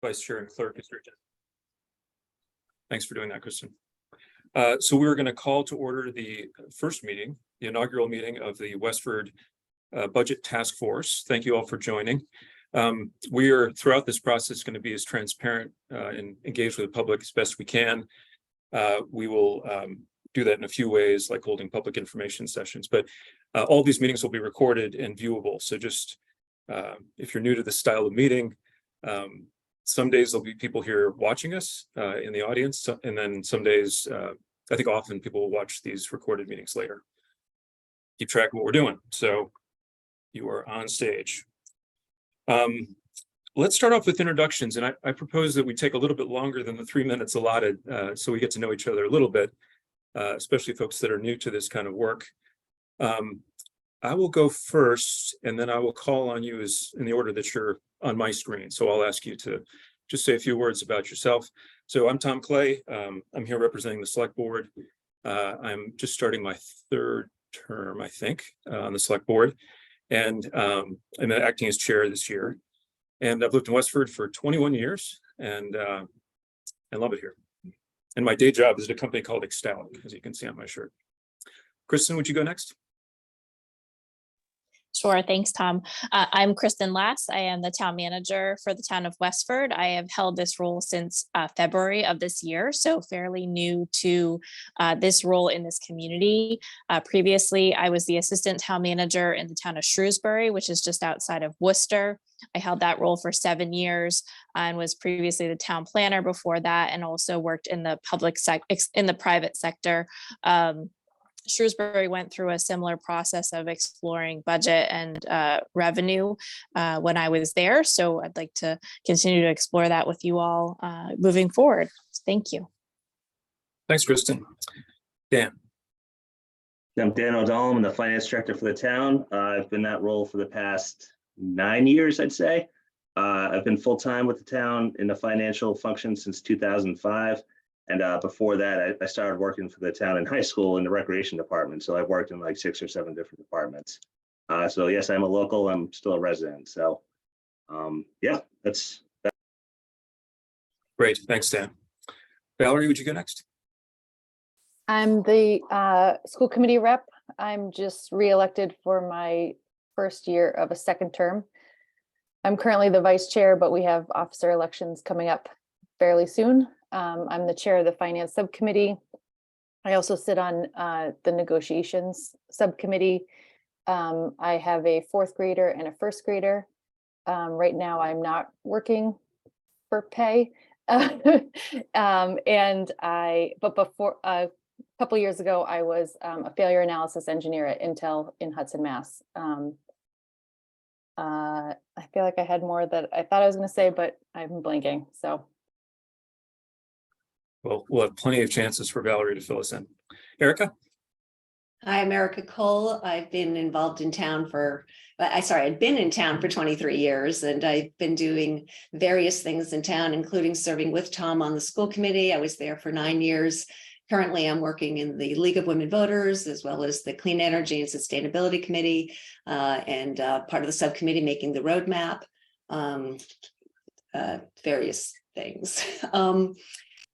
Vice Chair and Clerk is urgent. Thanks for doing that, Kristen. So we're going to call to order the first meeting, the inaugural meeting of the Westford Budget Task Force. Thank you all for joining. We are throughout this process going to be as transparent and engaged with the public as best we can. We will do that in a few ways, like holding public information sessions, but all these meetings will be recorded and viewable. So just if you're new to this style of meeting, some days there'll be people here watching us in the audience, and then some days, I think often people will watch these recorded meetings later. Keep track of what we're doing. So you are on stage. Let's start off with introductions, and I propose that we take a little bit longer than the 3 minutes allotted, so we get to know each other a little bit, especially folks that are new to this kind of work. I will go first, and then I will call on you as in the order that you're on my screen. So I'll ask you to just say a few words about yourself. So I'm Tom Clay. I'm here representing the Select Board. I'm just starting my third term, I think, on the Select Board, and I'm acting as chair this year. And I've lived in Westford for 21 years, and I love it here. And my day job is at a company called Ecstatic, as you can see on my shirt. Kristen, would you go next? Sure. Thanks, Tom. I'm Kristen Lass. I am the town manager for the town of Westford. I have held this role since February of this year, so fairly new to this role in this community. Previously, I was the assistant town manager in the town of Shrewsbury, which is just outside of Worcester. I held that role for 7 years and was previously the town planner before that, and also worked in the private sector. Shrewsbury went through a similar process of exploring budget and revenue when I was there. So I'd like to continue to explore that with you all moving forward. Thank you. Thanks, Kristen. Dan. I'm Dan O'Donnell. I'm the finance director for the town. I've been in that role for the past 9 years, I'd say. I've been full-time with the town in the financial function since 2005. And before that, I started working for the town in high school in the recreation department. So I've worked in like 6 or 7 different departments. So yes, I'm a local, I'm still a resident. So yeah, that's that. Great, thanks, Dan. Valerie, would you go next? I'm the school committee rep. I'm just re-elected for my first year of a second term. I'm currently the vice chair, but we have officer elections coming up fairly soon. I'm the chair of the finance subcommittee. I also sit on the negotiations subcommittee. I have a 4th grader and a 1st grader. Right now, I'm not working for pay. But before a couple years ago, I was a failure analysis engineer at Intel in Hudson, Mass. I feel like I had more that I thought I was going to say, but I'm blanking. So. Well, we'll have plenty of chances for Valerie to fill us in. Erica? Hi, I'm Erica Cole. I've been involved in town I'd been in town for 23 years, and I've been doing various things in town, including serving with Tom on the school committee. I was there for 9 years. Currently, I'm working in the League of Women Voters, as well as the Clean Energy and Sustainability Committee, and part of the subcommittee making the roadmap, various things.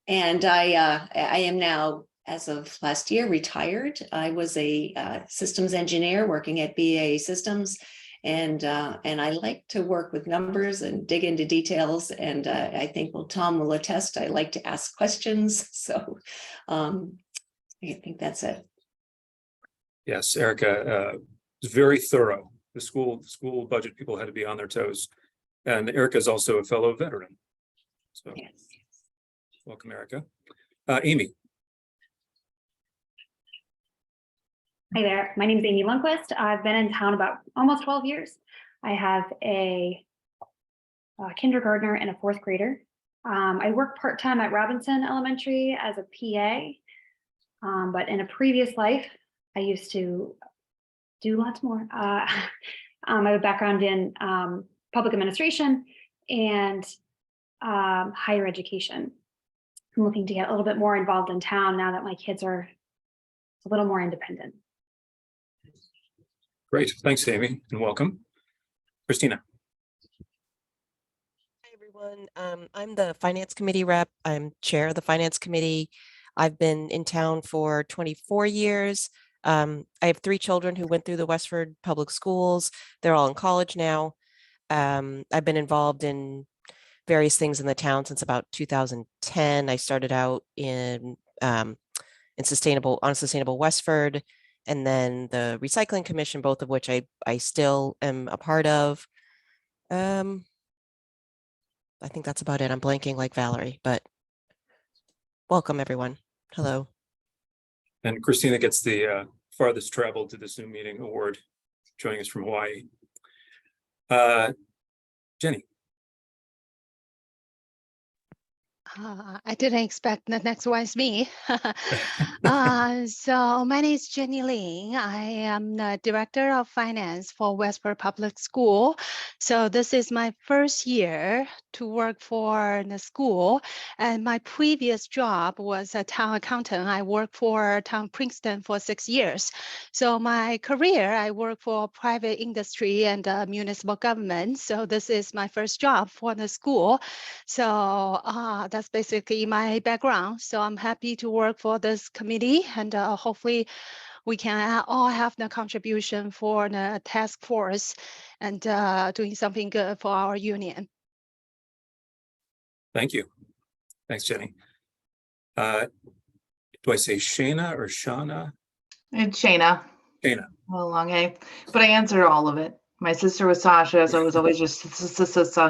And I am now, as of last year, retired. I was a systems engineer working at BAE Systems, and I like to work with numbers and dig into details. And I think, well, Tom will attest, I like to ask questions. So I think that's it. Yes, Erica is very thorough. The school budget people had to be on their toes, and Erica is also a fellow veteran. So. Yes. Welcome, Erica. Amy. Hi there. My name is Amy Lundquist. I've been in town about almost 12 years. I have a kindergartner and a 4th grader. I work part-time at Robinson Elementary as a PA, but in a previous life, I used to do lots more. I have a background in public administration and higher education. I'm looking to get a little bit more involved in town now that my kids are a little more independent. Great, thanks, Amy, and welcome. Christina. Hi, everyone. everyone. I'm the Finance Committee rep. I'm Chair of the Finance Committee. I've been in town for 24 years. I have 3 children who went through the Westford Public Schools. They're all in college now. I've been involved in various things in the town since about 2010. I started out in Sustainable Westford, and then the Recycling Commission, both of which I still am a part of. I think that's about it. I'm blanking like Valerie, but welcome everyone. Hello. And Christina gets the farthest traveled to the Zoom meeting award, joining us from Hawaii. Jenny. I didn't expect the next one is me. So my name is Jenny Ling. I am the Director of Finance for Westford Public School. So this is my first year to work for the school. And my previous job was a town accountant. I worked for town Princeton for 6 years. So my career, I work for private industry and municipal government. So this is my first job for the school. So that's basically my background. So I'm happy to work for this committee, and hopefully we can all have the contribution for the task force and doing something good for our union. Thank you. Thanks, Jenny. Do I say Shayna or Shauna? It's Shayna. Shayna. A long A, but I answered all of it. My sister was Sasha, so it was always just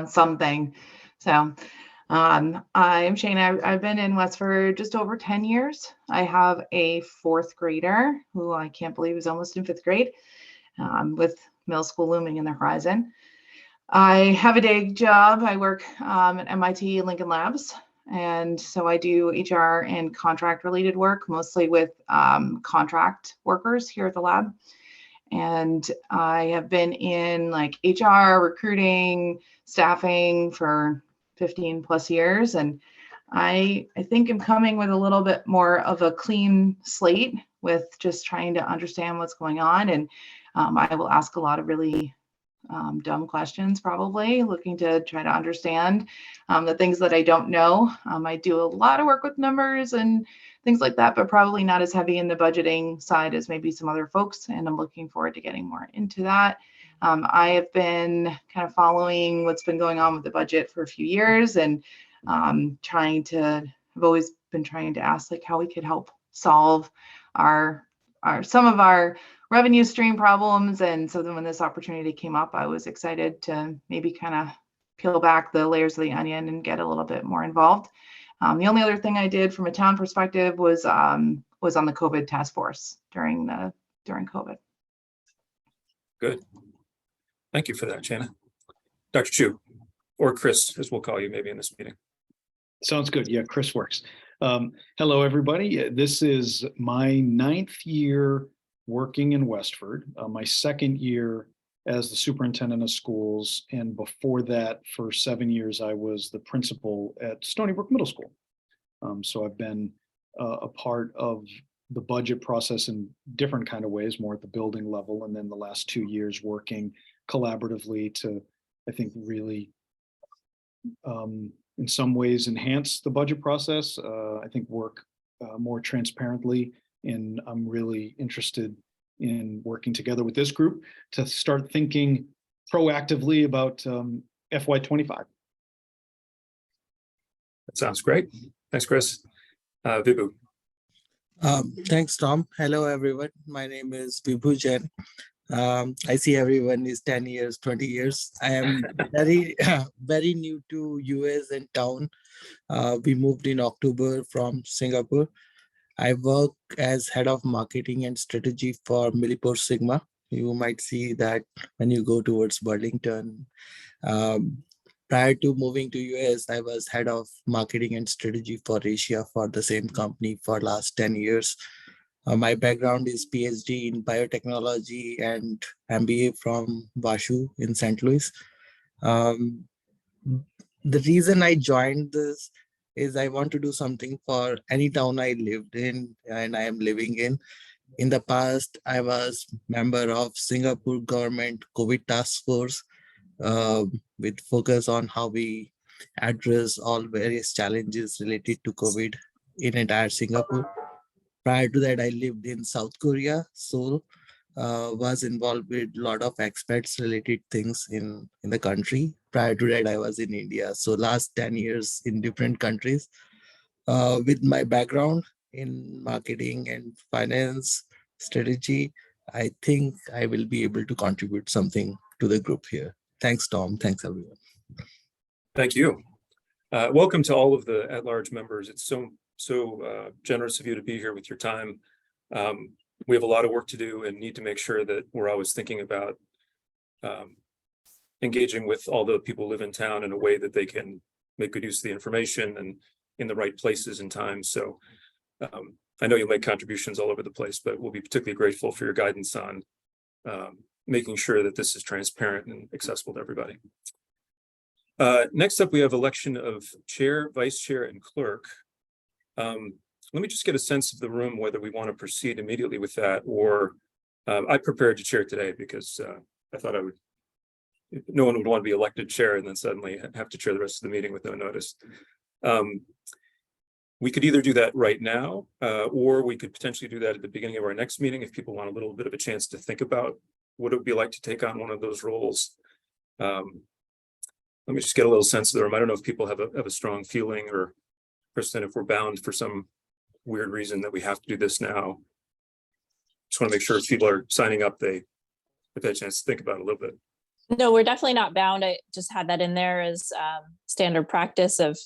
something. So I'm Shayna. I've been in Westford just over 10 years. I have a 4th grader who I can't believe is almost in 5th grade, with middle school looming in the horizon. I have a day job. I work at MIT and Lincoln Labs. And so I do HR and contract related work, mostly with contract workers here at the lab. And I have been in like HR, recruiting, staffing for 15 plus years. And I think I'm coming with a little bit more of a clean slate with just trying to understand what's going on. And I will ask a lot of really dumb questions, probably looking to try to understand the things that I don't know. I do a lot of work with numbers and things like that, but probably not as heavy in the budgeting side as maybe some other folks. And I'm looking forward to getting more into that. I have been kind of following what's been going on with the budget for a few years, and I've always been trying to ask like how we could help solve some of our revenue stream problems. And so then when this opportunity came up, I was excited to maybe kind of peel back the layers of the onion and get a little bit more involved. The only other thing I did from a town perspective was on the COVID task force during COVID. Good. Thank you for that, Shayna. Dr. Chu, or Chris, as we'll call you maybe in this meeting. Sounds good. Yeah, Chris works. Hello, everybody. This is my 9th year working in Westford, my 2nd year as the superintendent of schools. And before that, for 7 years, I was the principal at Stony Brook Middle School. So I've been a part of the budget process in different kind of ways, more at the building level. And then the last 2 years working collaboratively to, I think, really in some ways enhance the budget process. I think work more transparently, and I'm really interested in working together with this group to start thinking proactively about FY25. That sounds great. Thanks, Chris. Vibhu. Thanks, Tom. Hello, everyone. My name is Vibhu Jain. I see everyone is 10 years, 20 years. I am very new to US and town. We moved in October from Singapore. I work as head of marketing and strategy for Millipore Sigma. You might see that when you go towards Burlington. Prior to moving to US, I was head of marketing and strategy for Asia for the same company for last 10 years. My background is PhD in biotechnology and MBA from WashU in St. Louis. The reason I joined this is I want to do something for any town I lived in and I am living in. In the past, I was member of Singapore government COVID task force with focus on how we address all various challenges related to COVID in entire Singapore. Prior to that, I lived in South Korea, Seoul, was involved with a lot of expats related things in the country. Prior to that, I was in India. So last 10 years in different countries. With my background in marketing and finance strategy, I think I will be able to contribute something to the group here. Thanks, Tom. Thanks, everyone. Thank you. Welcome to all of the at-large members. It's so generous of you to be here with your time. We have a lot of work to do and need to make sure that we're always thinking about engaging with all the people who live in town in a way that they can make good use of the information and in the right places and times. So I know you'll make contributions all over the place, but we'll be particularly grateful for your guidance on making sure that this is transparent and accessible to everybody. Next up, we have election of chair, vice chair, and clerk. Let me just get a sense of the room, whether we want to proceed immediately with that, or I prepared to chair today because I thought no one would want to be elected chair and then suddenly have to chair the rest of the meeting with no notice. We could either do that right now, or we could potentially do that at the beginning of our next meeting if people want a little bit of a chance to think about what it would be like to take on one of those roles. Let me just get a little sense of the room. I don't know if people have a strong feeling, or Kristen, if we're bound for some weird reason that we have to do this now. Just want to make sure if people are signing up, they've had a chance to think about it a little bit. No, we're definitely not bound. I just had that in there as standard practice of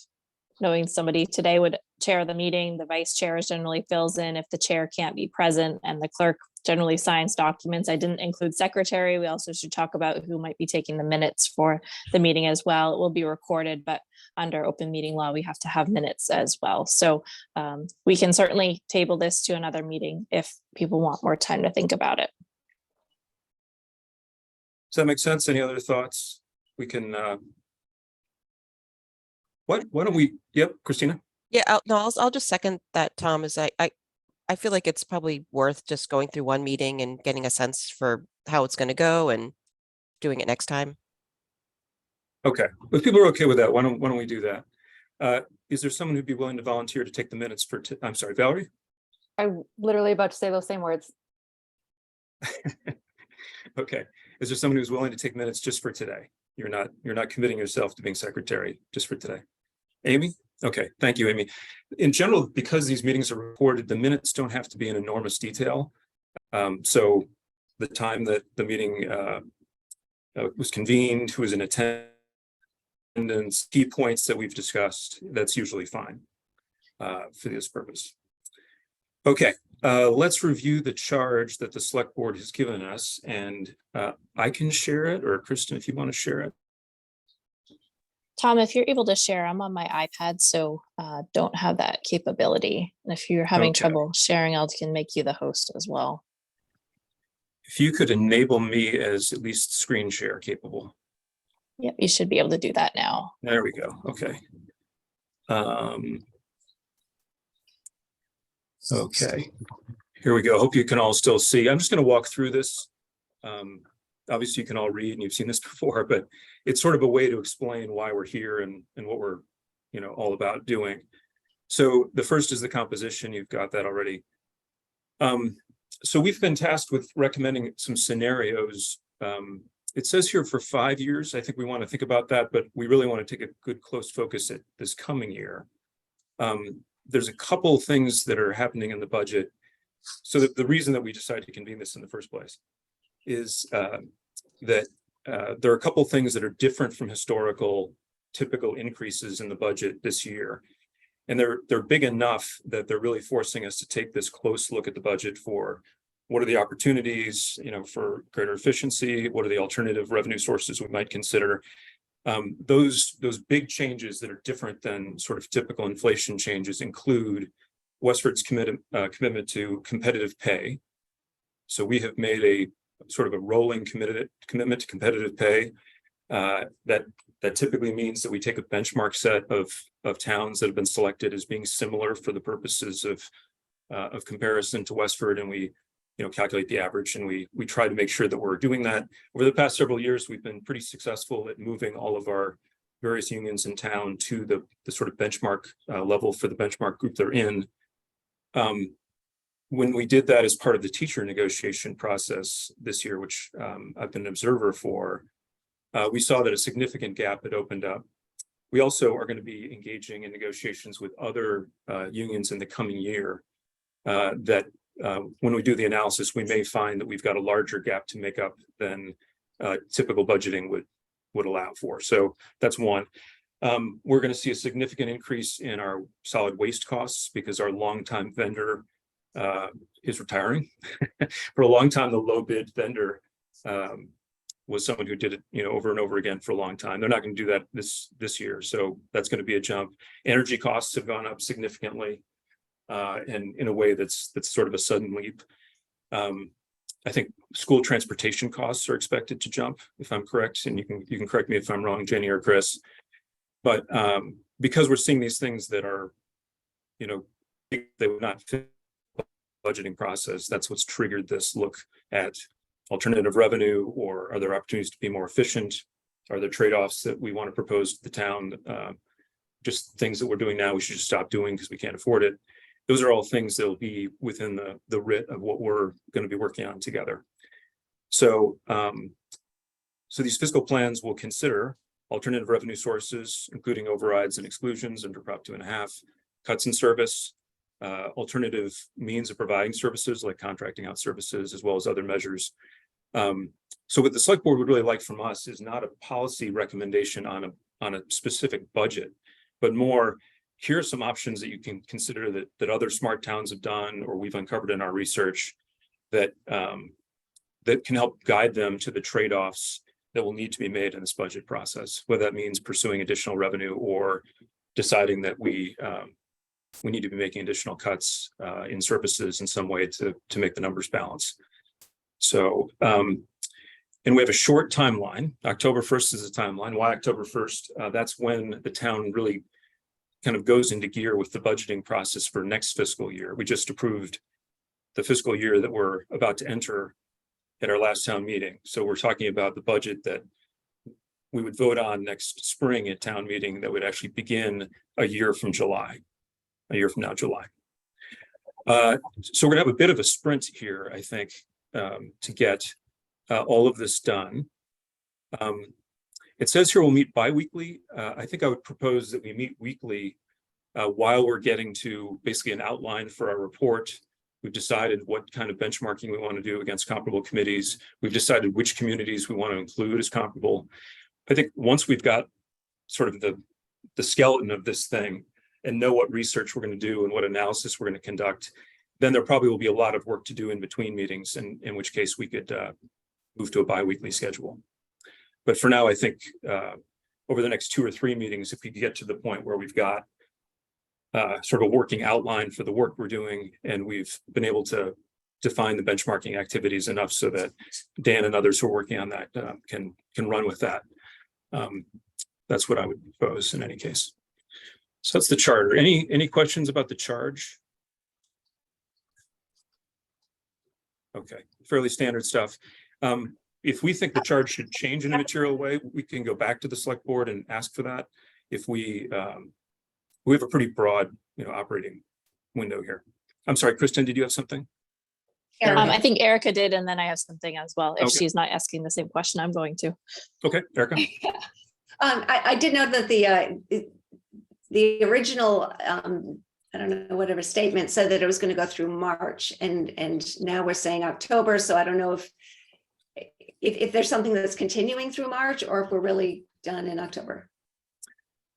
knowing somebody today would chair the meeting. The vice chair generally fills in if the chair can't be present, and the clerk generally signs documents. I didn't include secretary. We also should talk about who might be taking the minutes for the meeting as well. It will be recorded, but under open meeting law, we have to have minutes as well. So we can certainly table this to another meeting if people want more time to think about it. Does that make sense? Any other thoughts? We can, why don't we, yep, Christina? Yeah, I'll just second that, Tom, is I feel like it's probably worth just going through one meeting and getting a sense for how it's going to go and doing it next time. Okay, if people are okay with that, why don't we do that? Is there someone who'd be willing to volunteer to take the minutes for, I'm sorry, Valerie? I'm literally about to say those same words. Okay, is there someone who's willing to take minutes just for today? You're not committing yourself to being secretary just for today. Amy? Okay, thank you, Amy. In general, because these meetings are recorded, the minutes don't have to be in enormous detail. So the time that the meeting was convened, who was in attendance, key points that we've discussed, that's usually fine for this purpose. Okay, let's review the charge that the select board has given us, and I can share it, or Kristen, if you want to share it. Tom, if you're able to share, I'm on my iPad, so don't have that capability. And if you're having trouble sharing, I can make you the host as well. If you could enable me as at least screen share capable. Yep, you should be able to do that now. There we go. Okay. Okay, here we go. Hope you can all still see. I'm just going to walk through this. Obviously, you can all read and you've seen this before, but it's sort of a way to explain why we're here and what we're, all about doing. So the first is the composition. You've got that already. So we've been tasked with recommending some scenarios. It says here for 5 years. I think we want to think about that, but we really want to take a good close focus at this coming year. There's a couple things that are happening in the budget. So the reason that we decided to convene this in the first place is that there are a couple things that are different from historical typical increases in the budget this year. And they're big enough that they're really forcing us to take this close look at the budget for what are the opportunities, for greater efficiency, what are the alternative revenue sources we might consider. Those big changes that are different than sort of typical inflation changes include Westford's commitment to competitive pay. So we have made a sort of a rolling commitment to competitive pay. That typically means that we take a benchmark set of towns that have been selected as being similar for the purposes of comparison to Westford, and we calculate the average, and we try to make sure that we're doing that. Over the past several years, we've been pretty successful at moving all of our various unions in town to the sort of benchmark level for the benchmark group they're in. When we did that as part of the teacher negotiation process this year, which I've been an observer for, we saw that a significant gap had opened up. We also are going to be engaging in negotiations with other unions in the coming year that when we do the analysis, we may find that we've got a larger gap to make up than typical budgeting would allow for. So that's one. We're going to see a significant increase in our solid waste costs because our longtime vendor is retiring. For a long time, the low bid vendor was someone who did it, over and over again for a long time. They're not going to do that this year, so that's going to be a jump. Energy costs have gone up significantly, and in a way that's sort of a sudden leap. I think school transportation costs are expected to jump, if I'm correct, and you can correct me if I'm wrong, Jenny or Chris. But because we're seeing these things that are, they would not fit the budgeting process, that's what's triggered this look at alternative revenue, or are there opportunities to be more efficient? Are there trade-offs that we want to propose to the town? Just things that we're doing now we should just stop doing because we can't afford it. Those are all things that will be within the writ of what we're going to be working on together. So, so these fiscal plans will consider alternative revenue sources, including overrides and exclusions under Prop 2.5, cuts in service, alternative means of providing services like contracting out services, as well as other measures. So what the select board would really like from us is not a policy recommendation on a specific budget, but more, here are some options that you can consider that other smart towns have done or we've uncovered in our research that that can help guide them to the trade-offs that will need to be made in this budget process, whether that means pursuing additional revenue or deciding that we need to be making additional cuts in services in some way to make the numbers balance. So, and we have a short timeline. October 1st is the timeline. Why October 1st? That's when the town really kind of goes into gear with the budgeting process for next fiscal year. We just approved the fiscal year that we're about to enter at our last town meeting. So we're talking about the budget that we would vote on next spring at town meeting that would actually begin a year from July, a year from now, July. So we're gonna have a bit of a sprint here, I think, to get all of this done. It says here we'll meet bi-weekly. I think I would propose that we meet weekly while we're getting to basically an outline for our report. We've decided what kind of benchmarking we want to do against comparable committees. We've decided which communities we want to include as comparable. I think once we've got sort of the skeleton of this thing and know what research we're going to do and what analysis we're going to conduct, then there probably will be a lot of work to do in between meetings, and in which case we could move to a bi-weekly schedule. But for now, I think over the next 2 or 3 meetings, if we get to the point where we've got sort of a working outline for the work we're doing, and we've been able to define the benchmarking activities enough so that Dan and others who are working on that can run with that. That's what I would propose in any case. So that's the charter. Any questions about the charge? Okay, fairly standard stuff. If we think the charge should change in a material way, we can go back to the select board and ask for that. If we have a pretty broad, operating window here. I'm sorry, Kristen, did you have something? I think Erica did, and then I have something as well. If Okay. she's not asking the same question, I'm going to. Okay, Erica. I did know that the original, I don't know, whatever statement said that it was going to go through March, and now we're saying October. So I don't know if there's something that's continuing through March or if we're really done in October.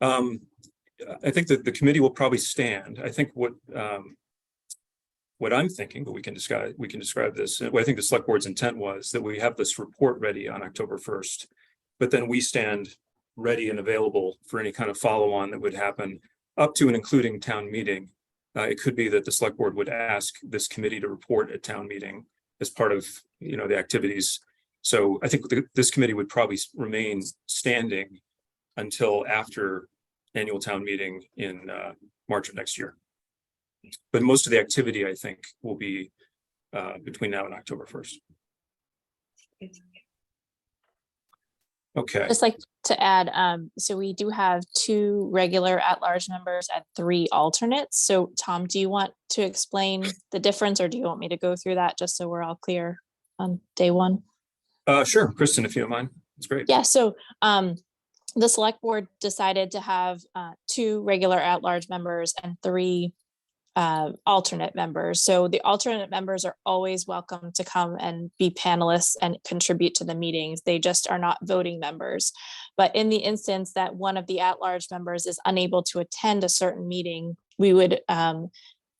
I think that the committee will probably stand. I think what I'm thinking, but we can describe this. What I think the select board's intent was that we have this report ready on October 1st, but then we stand ready and available for any kind of follow-on that would happen up to and including town meeting. It could be that the select board would ask this committee to report at town meeting as part of the activities. So I think this committee would probably remain standing until after annual town meeting in March of next year. But most of the activity, I think, will be between now and October 1st. Okay. Just like to add, so we do have 2 regular at-large members and 3 alternates. So Tom, do you want to explain the difference, or do you want me to go through that just so we're all clear on day one? Sure, Kristen, if you don't mind, it's great. Yeah, so the select board decided to have 2 regular at-large members and 3 alternate members. So the alternate members are always welcome to come and be panelists and contribute to the meetings. They just are not voting members. But in the instance that one of the at-large members is unable to attend a certain meeting, we would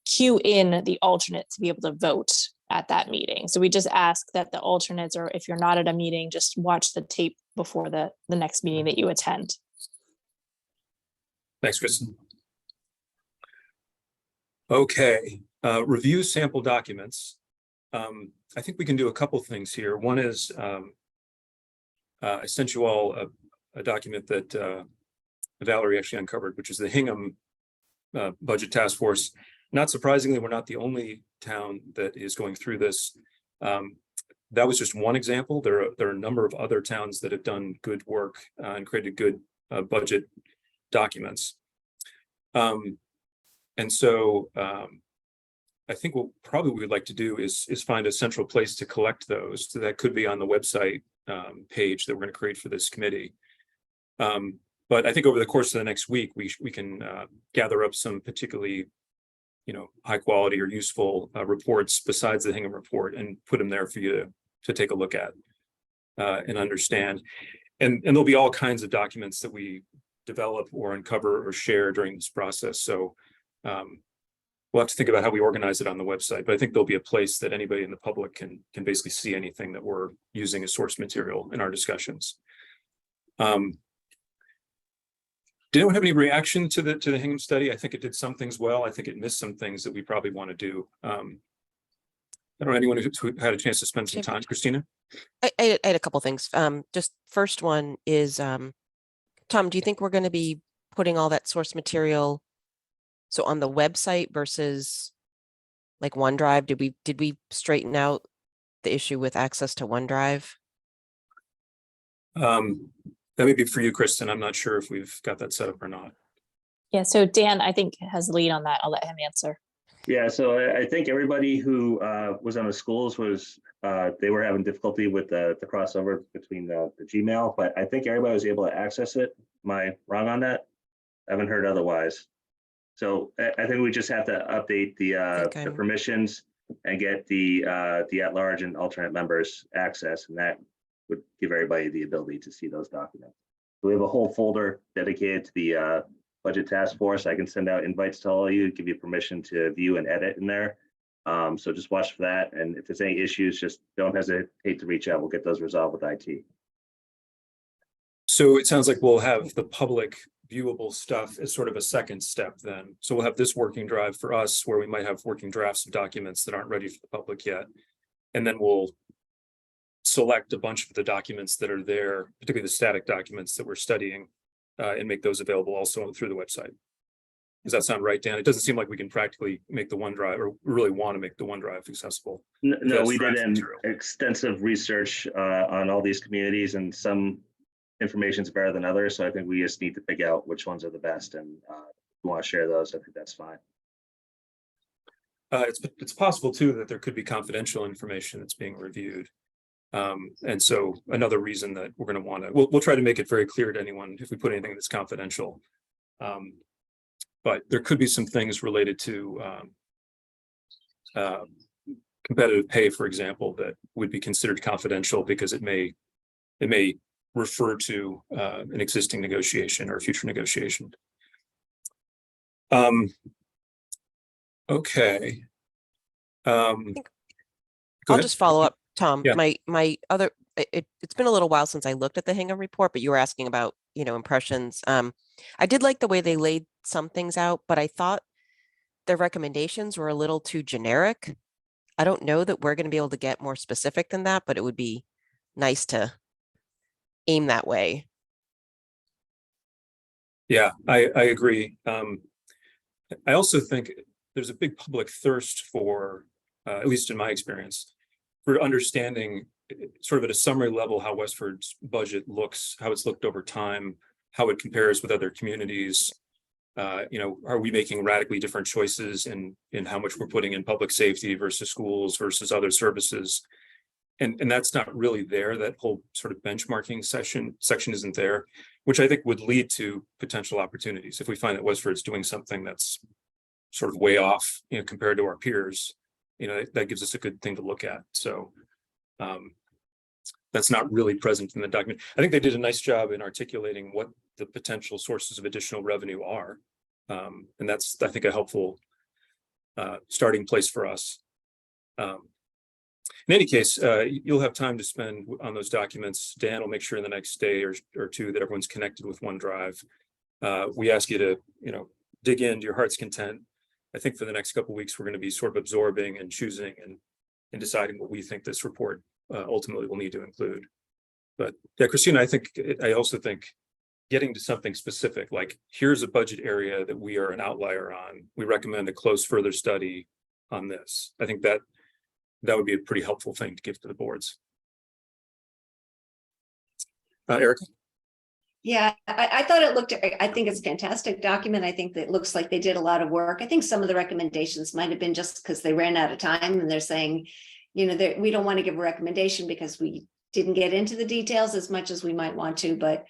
queue in the alternate to be able to vote at that meeting. So we just ask that the alternates, or if you're not at a meeting, just watch the tape before the next meeting that you attend. Thanks, Kristen. Okay, review sample documents. I think we can do a couple things here. One is I sent you all a document that Valerie actually uncovered, which is the Hingham Budget Task Force. Not surprisingly, we're not the only town that is going through this. That was just one example. There are a number of other towns that have done good work and created good budget documents. And so I think what probably we would like to do is find a central place to collect those. So that could be on the website page that we're going to create for this committee. But I think over the course of the next week, we can gather up some particularly, high quality or useful reports besides the Hingham report and put them there for you to take a look at and understand. And there'll be all kinds of documents that we develop or uncover or share during this process. So we'll have to think about how we organize it on the website, but I think there'll be a place that anybody in the public can basically see anything that we're using as source material in our discussions. Did anyone have any reaction to the Hingham study? I think it did some things well. I think it missed some things that we probably want to do. I don't know anyone who had a chance to spend some time. Christina? I had a couple things. Just first one is, Tom, do you think we're going to be putting all that source material so on the website versus like OneDrive? Did we straighten out the issue with access to OneDrive? That may be for you, Kristen. I'm not sure if we've got that set up or not. Yeah, so Dan, I think, has the lead on that. I'll let him answer. Yeah, so I think everybody who was on the schools was, they were having difficulty with the crossover between the Gmail, but I think everybody was able to access it. Am I wrong on that? I haven't heard otherwise. So I think we just have to update the permissions and get the at-large and alternate members access, and that would give everybody the ability to see those documents. So we have a whole folder dedicated to the budget task force. I can send out invites to all of you, give you permission to view and edit in there. So just watch for that. And if there's any issues, just don't hesitate to reach out. We'll get those resolved with IT. So it sounds like we'll have the public viewable stuff as sort of a second step then. So we'll have this working drive for us where we might have working drafts of documents that aren't ready for the public yet. And then we'll select a bunch of the documents that are there, particularly the static documents that we're studying, and make those available also through the website. Does that sound right, Dan? It doesn't seem like we can practically make the OneDrive, or really want to make the OneDrive accessible. No, we did an extensive research on all these communities, and some information is better than others. So I think we just need to pick out which ones are the best, and if you want to share those, I think that's fine. It's possible too that there could be confidential information that's being reviewed. And so another reason that we're going to want to, we'll try to make it very clear to anyone if we put anything that's confidential. But there could be some things related to competitive pay, for example, that would be considered confidential because it may refer to an existing negotiation or a future negotiation. Okay. I'll just follow up, Tom. Yeah. My other, it's been a little while since I looked at the Hingham report, but you were asking about, impressions. I did like the way they laid some things out, but I thought their recommendations were a little too generic. I don't know that we're going to be able to get more specific than that, but it would be nice to aim that way. Yeah, I agree. I also think there's a big public thirst for, at least in my experience, for understanding sort of at a summary level, how Westford's budget looks, how it's looked over time, how it compares with other communities. Are we making radically different choices in how much we're putting in public safety versus schools versus other services? And that's not really there. That whole sort of benchmarking section isn't there, which I think would lead to potential opportunities. If we find that Westford's doing something that's sort of way off, compared to our peers, that gives us a good thing to look at. So that's not really present in the document. I think they did a nice job in articulating what the potential sources of additional revenue are. And that's, I think, a helpful starting place for us. In any case, you'll have time to spend on those documents. Dan will make sure in the next day or two that everyone's connected with OneDrive. We ask you to, dig into your heart's content. I think for the next couple of weeks, we're going to be sort of absorbing and choosing and deciding what we think this report ultimately will need to include. But yeah, Christina, I also think getting to something specific, like here's a budget area that we are an outlier on. We recommend a close further study on this. I think that would be a pretty helpful thing to give to the boards. Erica? Yeah, I thought it looked, I think it's a fantastic document. I think that it looks like they did a lot of work. I think some of the recommendations might have been just because they ran out of time and they're saying, we don't want to give a recommendation because we didn't get into the details as much as we might want to, but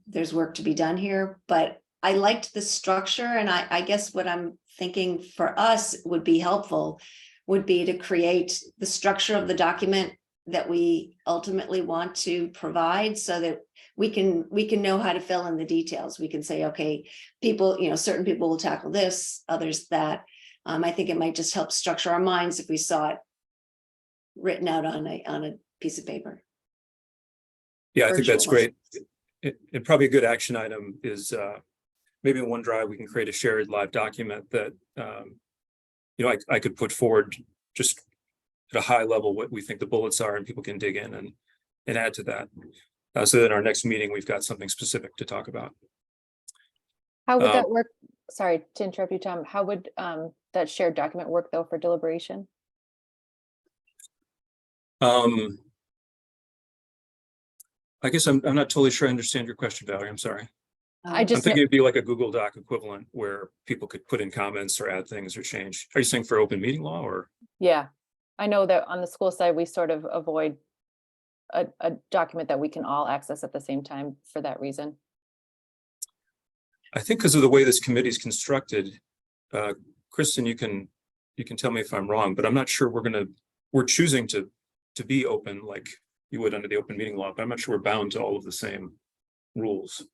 there's work to be done here. But I liked the structure, and I guess what I'm thinking for us would be helpful would be to create the structure of the document that we ultimately want to provide so that we can know how to fill in the details. We can say, okay, people, certain people will tackle this, others that. I think it might just help structure our minds if we saw it written out on a piece of paper. Yeah, I think that's Virtual. great. And probably a good action item is maybe in OneDrive, we can create a shared live document that, I could put forward just at a high level what we think the bullets are, and people can dig in and add to that. So that in our next meeting, we've got something specific to talk about. How would that work? Sorry to interrupt you, Tom. How would that shared document work though for deliberation? I guess I'm not totally sure I understand your question, Valerie. I'm sorry. I'm thinking it'd be like a Google Doc equivalent where people could put in comments or add things or change. Are you saying for open meeting law or? Yeah, I know that on the school side, we sort of avoid a document that we can all access at the same time for that reason. I think because of the way this committee is constructed, Kristen, you can tell me if I'm wrong, but I'm not sure we're choosing to be open like you would under the open meeting law, but I'm not sure we're bound to all of the same rules.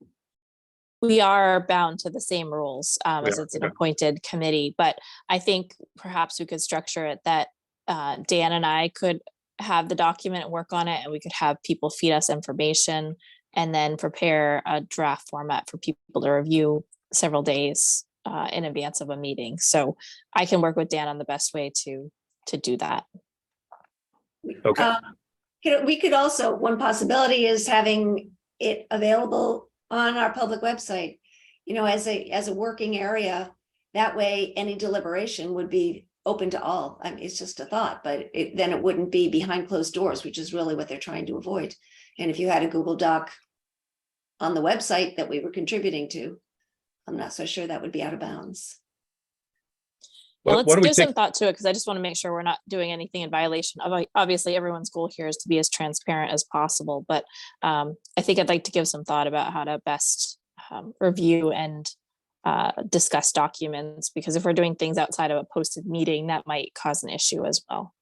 We are bound to the same rules as it's an okay. appointed committee, but I think perhaps we could structure it that Dan and I could have the document and work on it, and we could have people feed us information and then prepare a draft format for people to review several days in advance of a meeting. So I can work with Dan on the best way to do that. Okay. We could also, one possibility is having it available on our public website, as a working area. That way, any deliberation would be open to all. I mean, it's just a thought, but then it wouldn't be behind closed doors, which is really what they're trying to avoid. And if you had a Google Doc on the website that we were contributing to, I'm not so sure that would be out of bounds. Well, let's give some thought to it, because I just want to make sure we're not doing anything in violation of, obviously everyone's goal here is to be as transparent as possible, but I think I'd like to give some thought about how to best review and discuss documents, because if we're doing things outside of a posted meeting, that might cause an issue as well.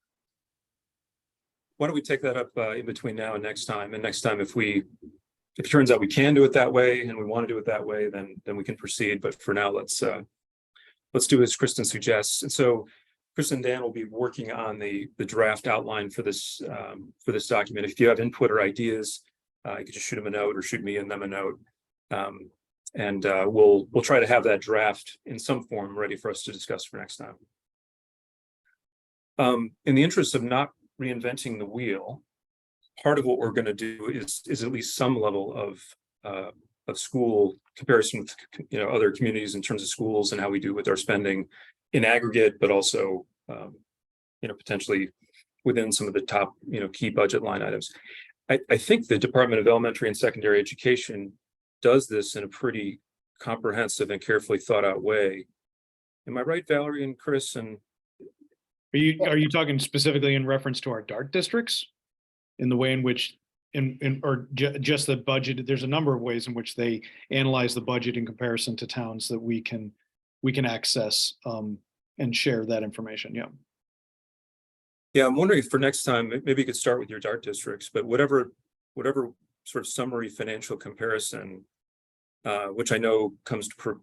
Why don't we take that up in between now and next time? And next time, if it turns out we can do it that way and we want to do it that way, then we can proceed. But for now, let's do as Kristen suggests. And so Kristen and Dan will be working on the draft outline for this document. If you have input or ideas, you can just shoot them a note or shoot me and them a note. And we'll try to have that draft in some form ready for us to discuss for next time. In the interest of not reinventing the wheel, part of what we're going to do is at least some level of school comparison with other communities in terms of schools and how we do with our spending in aggregate, but also potentially within some of the top, key budget line items. I think the Department of Elementary and Secondary Education does this in a pretty comprehensive and carefully thought out way. Am I right, Valerie and Chris? And Are you talking specifically in reference to our DART districts? In the way in which, just the budget, there's a number of ways in which they analyze the budget in comparison to towns that we can access and share that information, yeah. Yeah, I'm wondering if for next time, maybe you could start with your DART districts, but whatever sort of summary financial comparison, which I know comes to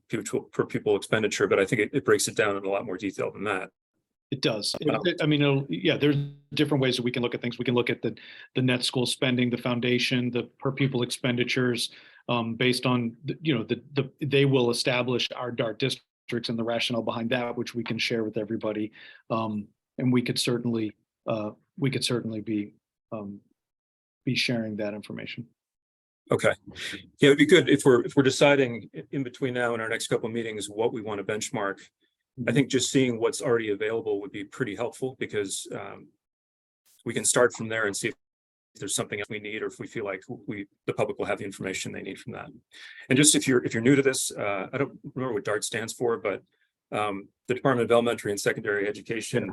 per pupil expenditure, but I think it breaks it down in a lot more detail than that. It does. I mean, there's different ways that we can look at things. We can look at the net school spending, the foundation, the per pupil expenditures, based on, they will establish our DART districts and the rationale behind that, which we can share with everybody. And we could certainly be sharing that information. Okay. Yeah, it'd be good if we're deciding in between now and our next couple of meetings what we want to benchmark. I think just seeing what's already available would be pretty helpful, because we can start from there and see if there's something else we need, or if we feel like the public will have the information they need from that. And just if you're new to this, I don't remember what DART stands for, but the Department of Elementary and Secondary Education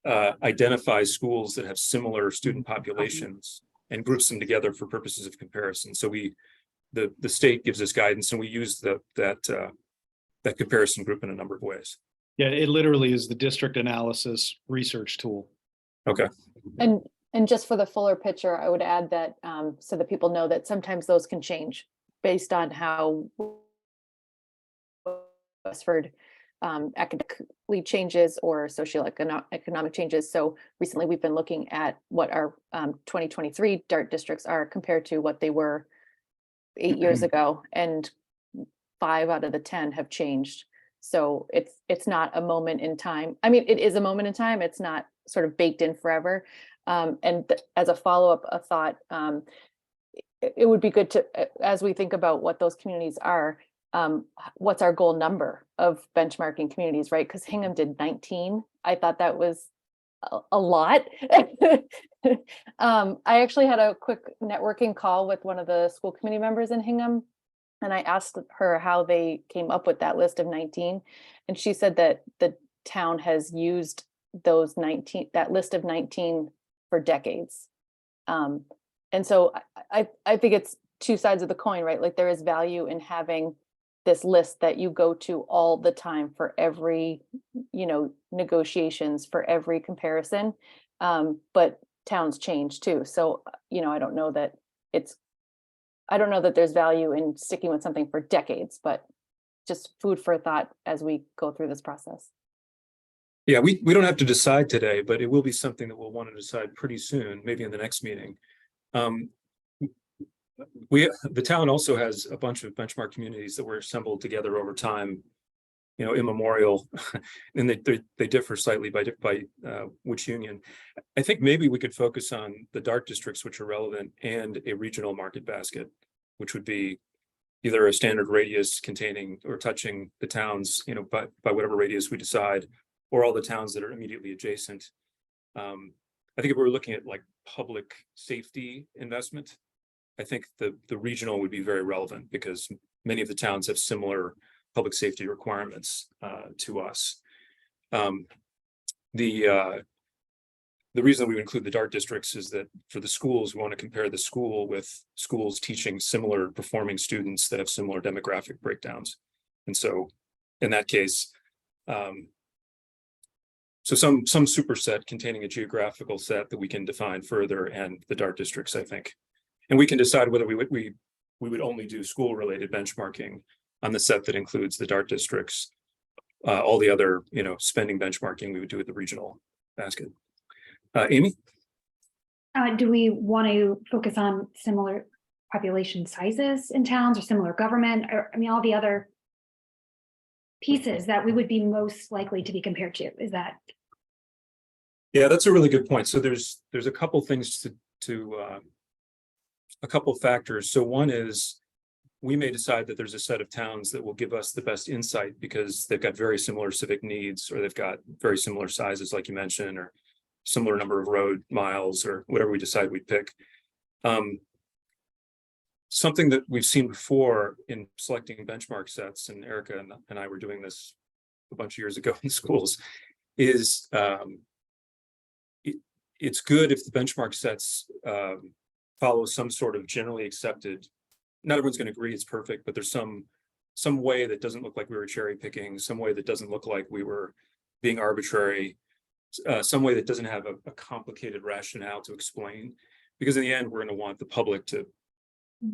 identifies schools that have similar student populations and groups them together for purposes of comparison. So the state gives us guidance, and we use that comparison group in a number of ways. Yeah, it literally is the district analysis research tool. Okay. And just for the fuller picture, I would add that so that people know that sometimes those can change based on how Westford academically changes or socioeconomic changes. So recently we've been looking at what our 2023 DART districts are compared to what they were 8 years ago, and 5 out of the 10 have changed. So it's not a moment in time. I mean, it is a moment in time. It's not sort of baked in forever. As a follow-up, a thought, it would be good to, as we think about what those communities are, what's our goal number of benchmarking communities, right? Because Hingham did 19. I thought that was a lot. I actually had a quick networking call with one of the school committee members in Hingham, and I asked her how they came up with that list of 19. And she said that the town has used that list of 19 for decades. And so I think it's two sides of the coin, right? Like there is value in having this list that you go to all the time for every, negotiations, for every comparison. But towns change too. So, I don't know that there's value in sticking with something for decades, but just food for thought as we go through this process. Yeah, we don't have to decide today, but it will be something that we'll want to decide pretty soon, maybe in the next meeting. The town also has a bunch of benchmark communities that were assembled together over time, immemorial, and they differ slightly by which union. I think maybe we could focus on the DART districts, which are relevant, and a regional market basket, which would be either a standard radius containing or touching the towns, by whatever radius we decide, or all the towns that are immediately adjacent. I think if we were looking at like public safety investment, I think the regional would be very relevant, because many of the towns have similar public safety requirements to us. The reason we would include the DART districts is that for the schools, we want to compare the school with schools teaching similar performing students that have similar demographic breakdowns. And so in that case, so some superset containing a geographical set that we can define further, and the DART districts, I think. And we can decide whether we would only do school-related benchmarking on the set that includes the DART districts. All the other, spending benchmarking we would do at the regional basket. Amy? Do we want to focus on similar population sizes in towns, or similar government, or all the other pieces that we would be most likely to be compared to? Is that? Yeah, that's a really good point. So there's a couple things a couple factors. So one is, we may decide that there's a set of towns that will give us the best insight because they've got very similar civic needs, or they've got very similar sizes, like you mentioned, or similar number of road miles or whatever we decide we pick. Something that we've seen before in selecting benchmark sets, and Erica and I were doing this a bunch of years ago in schools, is it's good if the benchmark sets follow some sort of generally accepted, not everyone's going to agree it's perfect, but there's some way that doesn't look like we were cherry picking, some way that doesn't look like we were being arbitrary, some way that doesn't have a complicated rationale to explain, because in the end, we're going to want the public to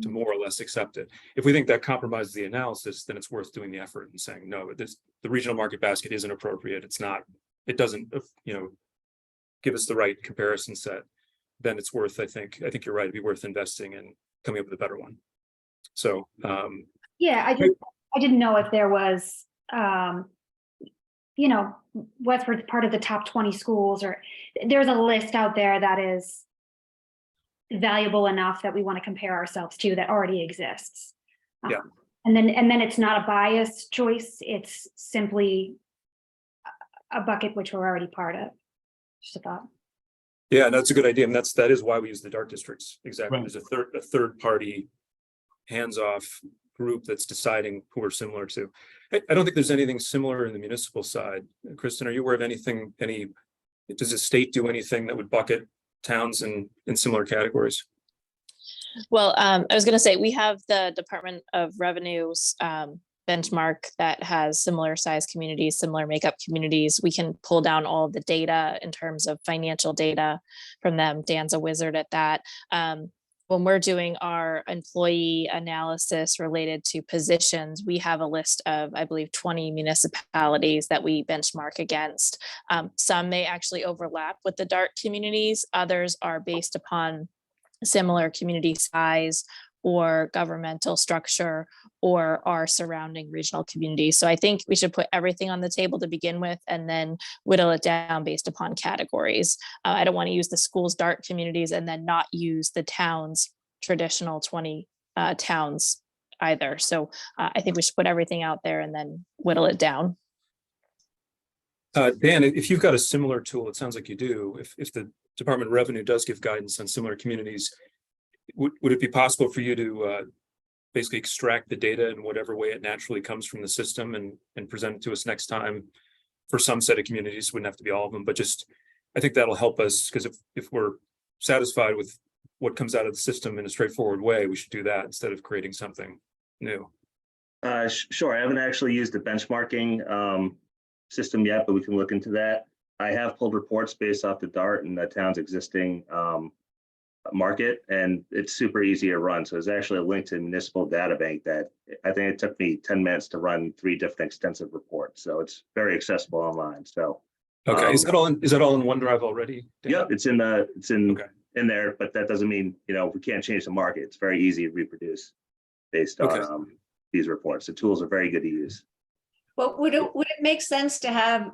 more or less accept it. If we think that compromises the analysis, then it's worth doing the effort and saying, no, the regional market basket isn't appropriate. It's not, it doesn't, give us the right comparison set. Then it's worth, I think you're right, it'd be worth investing in coming up with a better one. So, yeah, I didn't know if there was, Westford's part of the top 20 schools, or there's a list out there that is valuable enough that we want to compare ourselves to that already exists. Yeah. And then it's not a biased choice. It's simply a bucket which we're already part of. Just a thought. Yeah, that's a good idea. And that is why we use the DART districts. Exactly. Right. There's a third party hands-off group that's deciding who we're similar to. I don't think there's anything similar in the municipal side. Kristen, are you aware of anything, does the state do anything that would bucket towns in similar categories? Well, I was going to say, we have the Department of Revenue's benchmark that has similar size communities, similar makeup communities. We can pull down all of the data in terms of financial data from them. Dan's a wizard at that. When we're doing our employee analysis related to positions, we have a list of, I believe, 20 municipalities that we benchmark against. Some may actually overlap with the DART communities. Others are based upon similar community size or governmental structure or our surrounding regional communities. So I think we should put everything on the table to begin with and then whittle it down based upon categories. I don't want to use the school's DART communities and then not use the town's traditional 20 towns either. So I think we should put everything out there and then whittle it down. Dan, if you've got a similar tool, it sounds like you do. If the Department of Revenue does give guidance on similar communities, would it be possible for you to basically extract the data in whatever way it naturally comes from the system and present it to us next time for some set of communities? Wouldn't have to be all of them, but just, I think that'll help us, because if we're satisfied with what comes out of the system in a straightforward way, we should do that instead of creating something new. Sure, I haven't actually used the benchmarking system yet, but we can look into that. I have pulled reports based off the DART and the town's existing market, and it's super easy to run. So there's actually a link to a municipal data bank that I think it took me 10 minutes to run 3 different extensive reports. So it's very accessible online. So okay, is that all in OneDrive already, Dan? Yep, it's in there, but that doesn't mean we can't change the market. It's very easy to reproduce based on these reports. The tools are very good to use. Well, would it make sense to have,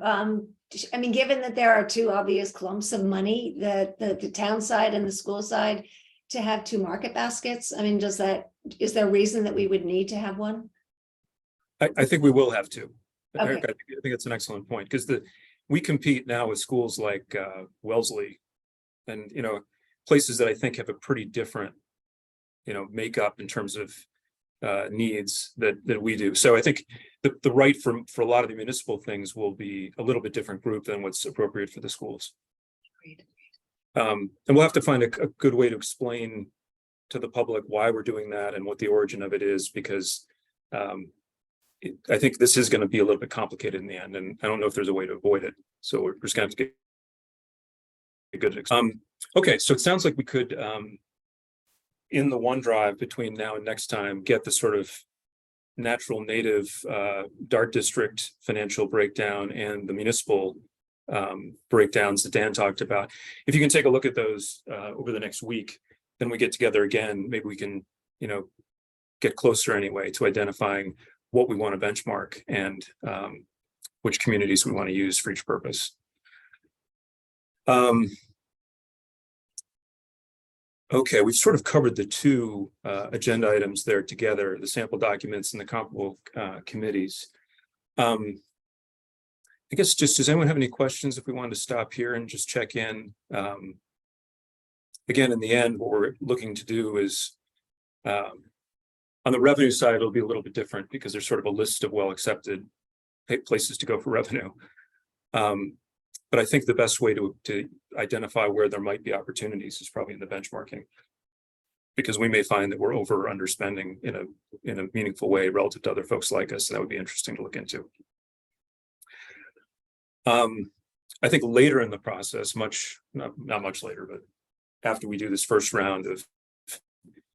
given that there are 2 obvious clumps of money, the town side and the school side, to have 2 market baskets? I mean, is there a reason that we would need to have one? I think we will have to. Okay. Eric, I think it's an excellent point, because we compete now with schools like Wellesley and places that I think have a pretty different makeup in terms of needs that we do. So I think the right for a lot of the municipal things will be a little bit different group than what's appropriate for the schools. Agreed. And we'll have to find a good way to explain to the public why we're doing that and what the origin of it is, because I think this is going to be a little bit complicated in the end, and I don't know if there's a way to avoid it. So we're just going to have to get a good. Okay, so it sounds like we could, in the OneDrive between now and next time, get the sort of natural native DART district financial breakdown and the municipal breakdowns that Dan talked about. If you can take a look at those over the next week, then we get together again. Maybe we can, get closer anyway to identifying what we want to benchmark and which communities we want to use for each purpose. Okay, we've sort of covered the 2 agenda items there together, the sample documents and the comparable committees. I guess just, does anyone have any questions if we wanted to stop here and just check in? Again, in the end, what we're looking to do is, on the revenue side, it'll be a little bit different because there's sort of a list of well-accepted places to go for revenue. But I think the best way to identify where there might be opportunities is probably in the benchmarking, because we may find that we're over or underspending in a meaningful way relative to other folks like us, and that would be interesting to look into. I think later in the process, not much later, but after we do this first round of,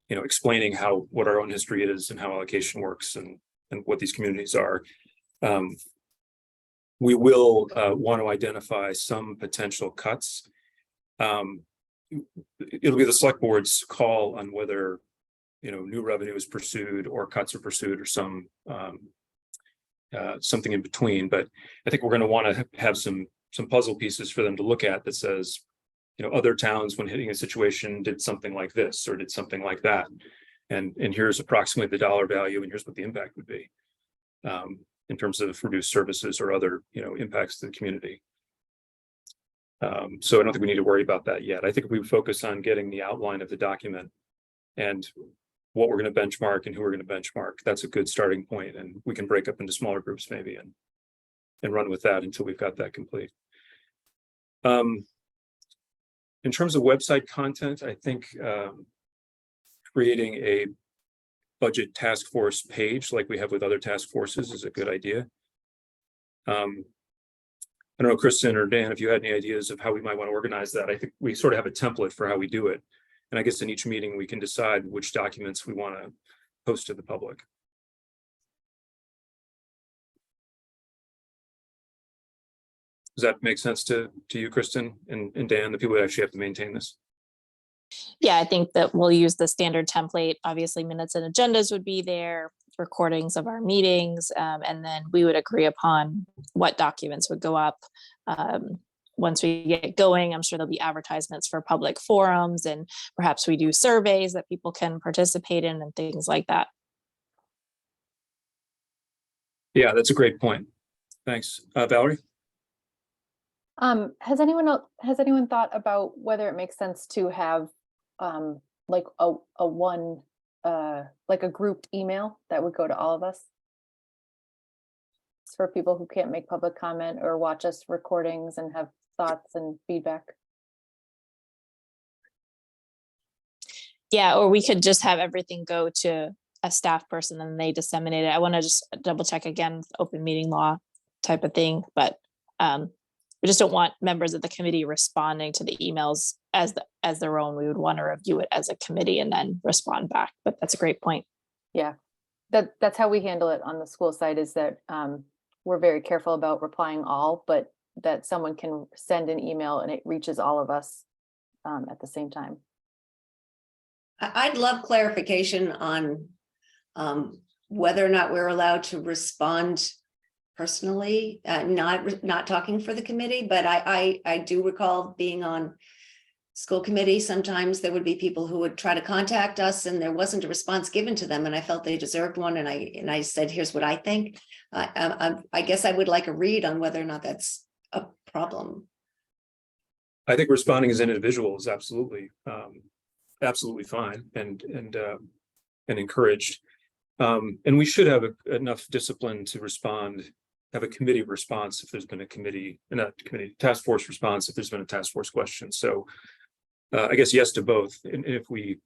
explaining what our own history is and how allocation works and what these communities are, we will want to identify some potential cuts. It'll be the select board's call on whether, new revenue is pursued or cuts are pursued, or something in between. But I think we're going to want to have some puzzle pieces for them to look at that says, other towns, when hitting a situation, did something like this or did something like that, and here's approximately the dollar value, and here's what the impact would be in terms of reduced services or other impacts to the community. So I don't think we need to worry about that yet. I think if we focus on getting the outline of the document and what we're going to benchmark and who we're going to benchmark, that's a good starting point, and we can break up into smaller groups maybe and run with that until we've got that complete. In terms of website content, I think creating a budget task force page like we have with other task forces is a good idea. I don't know, Kristen or Dan, if you had any ideas of how we might want to organize that. I think we sort of have a template for how we do it. And I guess in each meeting, we can decide which documents we want to post to the public. Does that make sense to you, Kristen and Dan, the people that actually have to maintain this? Yeah, I think that we'll use the standard template. Obviously, minutes and agendas would be there, recordings of our meetings, and then we would agree upon what documents would go up. Once we get going, I'm sure there'll be advertisements for public forums, and perhaps we do surveys that people can participate in and things like that. Yeah, that's a great point. Thanks. Valerie? Has anyone thought about whether it makes sense to have like a grouped email that would go to all of us? It's for people who can't make public comment or watch us recordings and have thoughts and feedback. Yeah, or we could just have everything go to a staff person and they disseminate it. I want to just double check again, open meeting law type of thing, but we just don't want members of the committee responding to the emails as their own. We would want to review it as a committee and then respond back. But that's a great point. Yeah, that's how we handle it on the school side, is that we're very careful about replying all, but that someone can send an email and it reaches all of us at the same time. I'd love clarification on whether or not we're allowed to respond personally, not talking for the committee, but I do recall being on school committee. Sometimes there would be people who would try to contact us and there wasn't a response given to them, and I felt they deserved one, and I said, here's what I think. I guess I would like a read on whether or not that's a problem. I think responding as an individual is absolutely fine and encouraged. And we should have enough discipline to respond, have a committee response if there's been a task force response if there's been a task force question. So I guess yes to both. And if we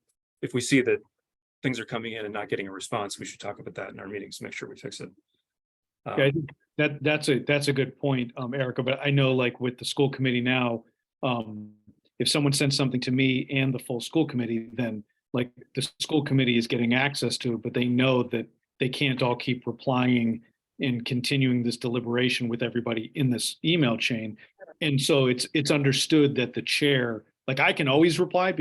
see that things are coming in and not getting a response, we should talk about that in our meetings to make sure we fix it. Yeah, I think that's a good point, Erica. But I know, like with the school committee now, if someone sends something to me and the full school committee, then like the school committee is getting access to it, but they know that they can't all keep replying and continuing this deliberation with everybody in this email chain. And so it's understood that the chair, like I can always reply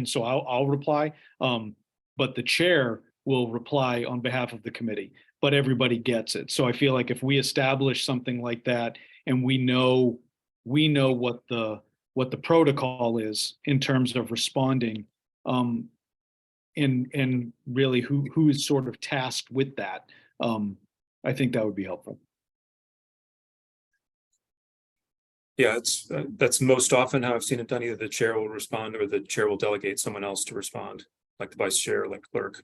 so I'll reply, but the chair will reply on behalf of the committee, but everybody gets it. So I feel like if we establish something like that and we know what the protocol is in terms of responding, and really who is sort of tasked with that, I think that would be helpful. Yeah, that's most often how I've seen it done. Either the chair will respond or the chair will delegate someone else to respond, like the vice chair, like clerk.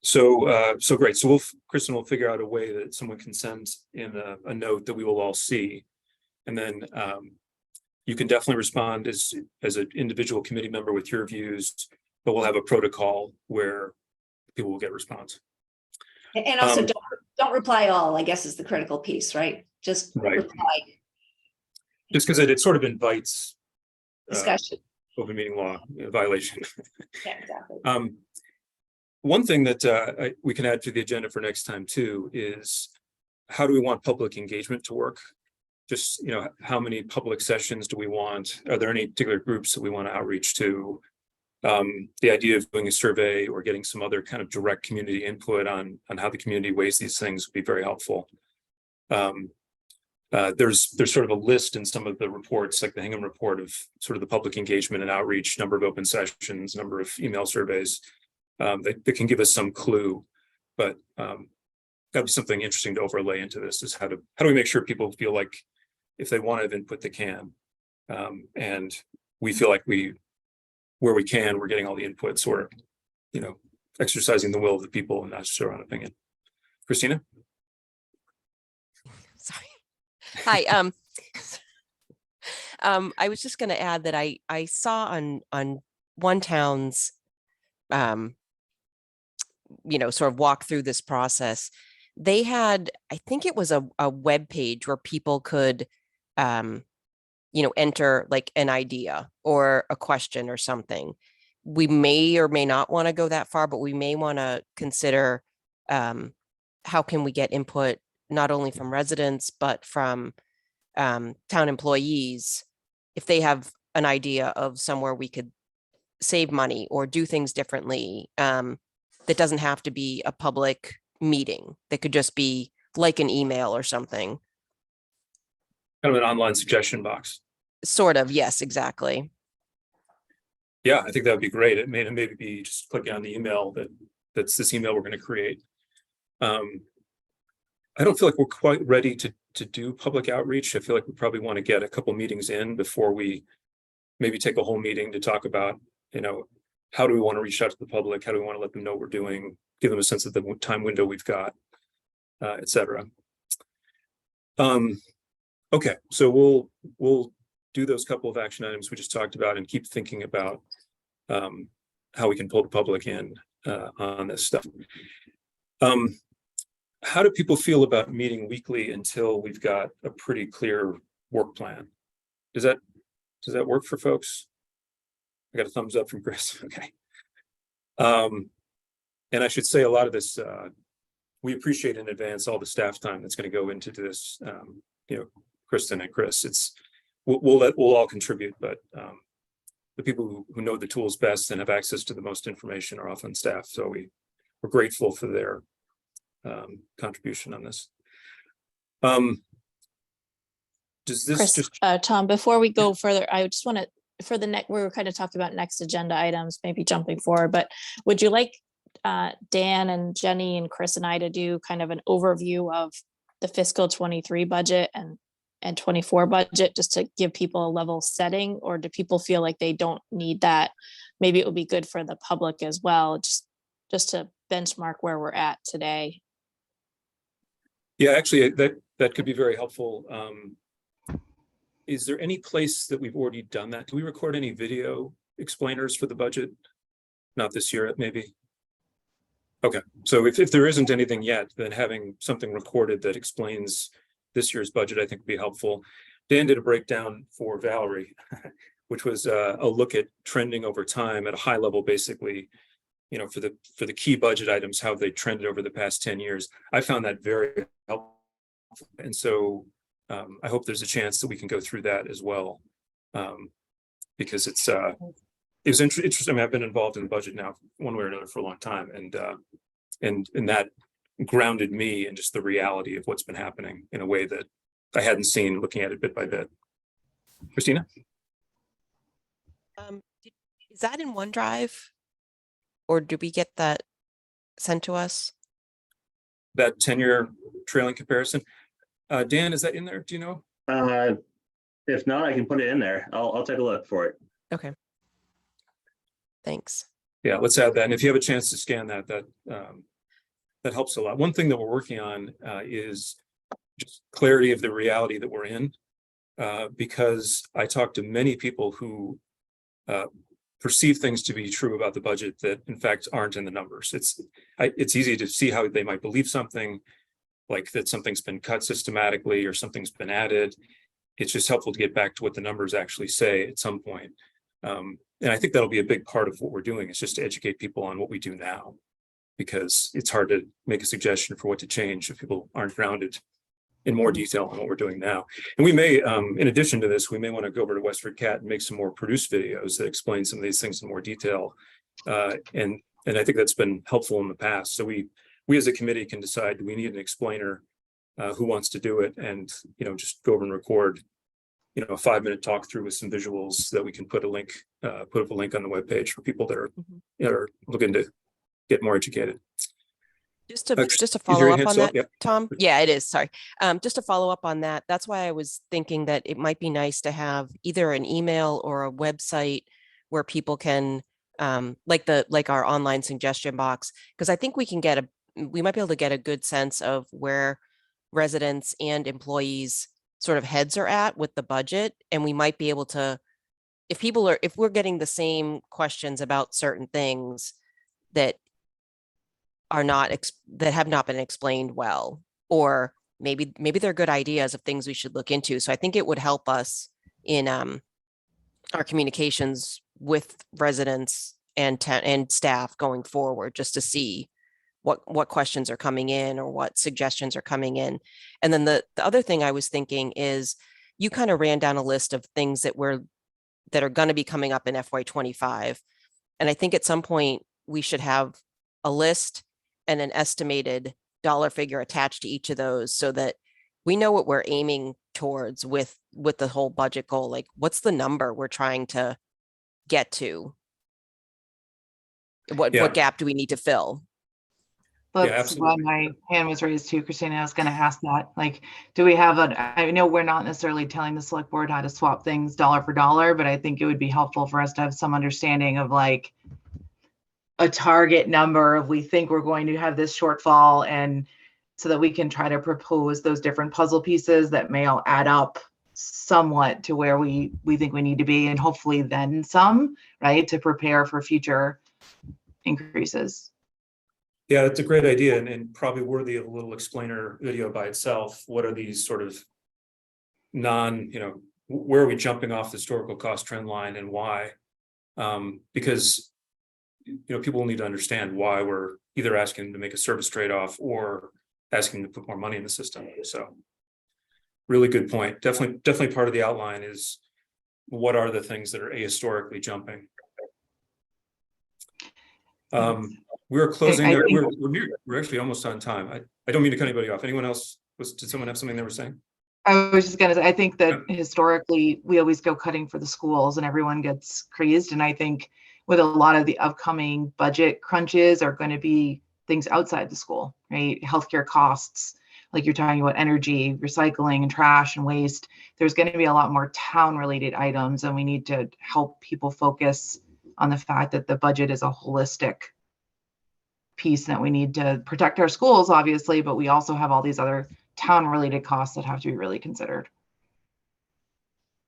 So great. So Kristen will figure out a way that someone can send in a note that we will all see. And then you can definitely respond as an individual committee member with your views, but we'll have a protocol where people will get response. And also don't reply all, I guess, is the critical piece, right? Just Right. reply. Just because it sort of invites Discussion. open meeting law violation. Yeah, exactly. One thing that we can add to the agenda for next time too is how do we want public engagement to work? Just, how many public sessions do we want? Are there any particular groups that we want to outreach to? The idea of doing a survey or getting some other kind of direct community input on how the community weighs these things would be very helpful. There's sort of a list in some of the reports, like the Hingham report, of sort of the public engagement and outreach, number of open sessions, number of email surveys that can give us some clue. But that'd be something interesting to overlay into this, is how do we make sure people feel like if they want to have input, they can, and we feel like where we can, we're getting all the inputs, or exercising the will of the people and not just our own opinion. Christina? Sorry. Hi. I was just going to add that I saw on one town's sort of walk through this process. They had, I think it was a web page where people could enter like an idea or a question or something. We may or may not want to go that far, but we may want to consider how can we get input not only from residents, but from town employees, if they have an idea of somewhere we could save money or do things differently. That doesn't have to be a public meeting. That could just be like an email or something. Kind of an online suggestion box. Sort of, yes, exactly. Yeah, I think that would be great. It may maybe be just clicking on the email that's this email we're going to create. I don't feel like we're quite ready to do public outreach. I feel like we probably want to get a couple meetings in before we maybe take a whole meeting to talk about, how do we want to reach out to the public? How do we want to let them know what we're doing? Give them a sense of the time window we've got, et cetera. Okay, so we'll do those couple of action items we just talked about and keep thinking about how we can pull the public in on this stuff. How do people feel about meeting weekly until we've got a pretty clear work plan? Does that work for folks? I got a thumbs up from Chris. Okay. And I should say a lot of this, we appreciate in advance all the staff time that's going to go into this. Kristen and Chris, we'll all contribute, but the people who know the tools best and have access to the most information are often staff. So we're grateful for their contribution on this. Does this Chris, just Tom, before we go further, I just want to, for the next, we were kind of talking about next agenda items, maybe jumping forward, but would you like Dan and Jenny and Chris and I to do kind of an overview of the fiscal 23 budget and 24 budget, just to give people a level setting, or do people feel like they don't need that? Maybe it would be good for the public as well, just to benchmark where we're at today. Yeah, actually, that could be very helpful. Is there any place that we've already done that? Do we record any video explainers for the budget? Not this year, maybe. Okay, so if there isn't anything yet, then having something recorded that explains this year's budget, I think would be helpful. Dan did a breakdown for Valerie, which was a look at trending over time at a high level, basically, for the key budget items, how they trended over the past 10 years. I found that very helpful. And so I hope there's a chance that we can go through that as well, because it was interesting. I mean, I've been involved in the budget now one way or another for a long time, and that grounded me in just the reality of what's been happening in a way that I hadn't seen looking at it bit by bit. Christina? Is that in OneDrive, or do we get that sent to us? That 10-year trailing comparison? Dan, is that in there? Do you know? If not, I can put it in there. I'll take a look for it. Okay. Thanks. Yeah, let's add that. And if you have a chance to scan that, that helps a lot. One thing that we're working on is just clarity of the reality that we're in, because I talked to many people who perceive things to be true about the budget that in fact aren't in the numbers. It's easy to see how they might believe something, like that something's been cut systematically or something's been added. It's just helpful to get back to what the numbers actually say at some point. And I think that'll be a big part of what we're doing, is just to educate people on what we do now, because it's hard to make a suggestion for what to change if people aren't grounded in more detail on what we're doing now. And we may, in addition to this, we may want to go over to WestfordCAT and make some more produced videos that explain some of these things in more detail. And I think that's been helpful in the past. So we as a committee can decide, do we need an explainer who wants to do it, and just go over and record a 5-minute talk through with some visuals that we can put up a link on the webpage for people that are looking to get more educated. Just to Is your follow up hand on still that, up? Yeah. Tom. Yeah, it is. Sorry. Just to follow up on that. That's why I was thinking that it might be nice to have either an email or a website where people can, like our online suggestion box, because I think we might be able to get a good sense of where residents and employees sort of heads are at with the budget. And we might be able to, if we're getting the same questions about certain things that have not been explained well, or maybe they're good ideas of things we should look into. So I think it would help us in our communications with residents and staff going forward, just to see what questions are coming in or what suggestions are coming in. And then the other thing I was thinking is, you kind of ran down a list of things that are going to be coming up in FY25. And I think at some point we should have a list and an estimated dollar figure attached to each of those, so that we know what we're aiming towards with the whole budget goal. Like, what's the number we're trying to get to? What gap do we need to fill? That's why my hand was raised too, Christina. I was going to ask that. Like, do we have I know we're not necessarily telling the select board how to swap things dollar for dollar, but I think it would be helpful for us to have some understanding of like a target number if we think we're going to have this shortfall, and so that we can try to propose those different puzzle pieces that may all add up somewhat to where we think we need to be, and hopefully then some, right, to prepare for future increases. Yeah, that's a great idea, and probably worthy of a little explainer video by itself. What are these sort of where are we jumping off the historical cost trend line, and why? Because people need to understand why we're either asking them to make a service trade-off or asking them to put more money in the system. So really good point. Definitely part of the outline is, what are the things that are ahistorically jumping? We're closing. We're actually almost on time. I don't mean to cut anybody off. Anyone else? Did someone have something they were saying? I was just going to say, I think that historically we always go cutting for the schools and everyone gets crazed. And I think with a lot of the upcoming budget crunches are going to be things outside the school, right? Healthcare costs, like you're talking about energy, recycling and trash and waste. There's going to be a lot more town related items, and we need to help people focus on the fact that the budget is a holistic piece, that we need to protect our schools, obviously, but we also have all these other town related costs that have to be really considered.